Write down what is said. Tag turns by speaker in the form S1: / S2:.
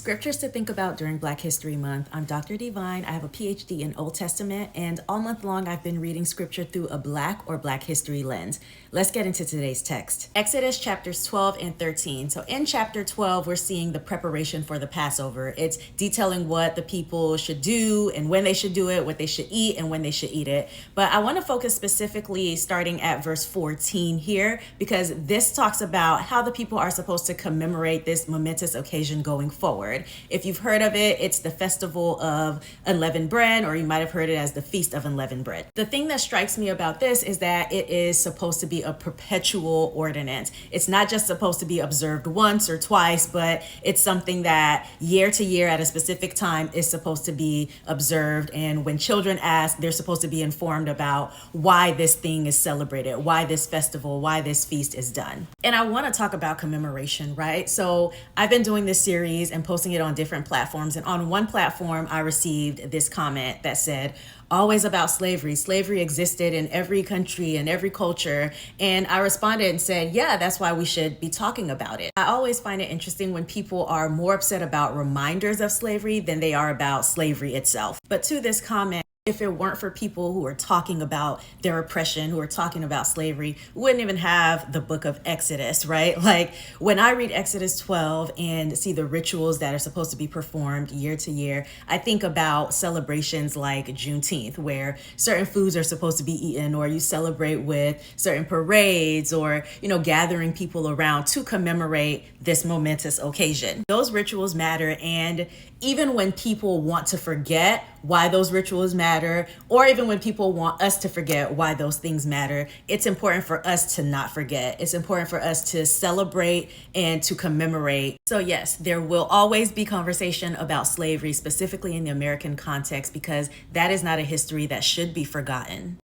S1: Scriptures to think about during Black History Month. I'm Dr. Divine. I have a PhD in Old Testament, and all month long I've been reading scripture through a Black or Black history lens. Let's get into today's text. Exodus chapters 12 and 13. So in chapter 12, we're seeing the preparation for the Passover. It's detailing what the people should do and when they should do it, what they should eat and when they should eat it. But I want to focus specifically starting at verse 14 here, because this talks about how the people are supposed to commemorate this momentous occasion going forward. If you've heard of it, it's the Festival of Unleavened Bread, or you might have heard it as the Feast of Unleavened Bread. The thing that strikes me about this is that it is supposed to be a perpetual ordinance. It's not just supposed to be observed once or twice, but it's something that year to year at a specific time is supposed to be observed. And when children ask, they're supposed to be informed about why this thing is celebrated, why this festival, why this feast is done. And I want to talk about commemoration, right? So I've been doing this series and posting it on different platforms. And on one platform, I received this comment that said, always about slavery. Slavery existed in every country and every culture. And I responded and said, yeah, that's why we should be talking about it. I always find it interesting when people are more upset about reminders of slavery than they are about slavery itself. But to this comment, if it weren't for people who are talking about their oppression, who are talking about slavery, we wouldn't even have the book of Exodus, right? Like when I read Exodus 12 and see the rituals that are supposed to be performed year to year, I think about celebrations like Juneteenth, where certain foods are supposed to be eaten, or you celebrate with certain parades, or, gathering people around to commemorate this momentous occasion. Those rituals matter. And even when people want to forget why those rituals matter, or even when people want us to forget why those things matter, it's important for us to not forget. It's important for us to celebrate and to commemorate. So yes, there will always be conversation about slavery, specifically in the American context, because that is not a history that should be forgotten.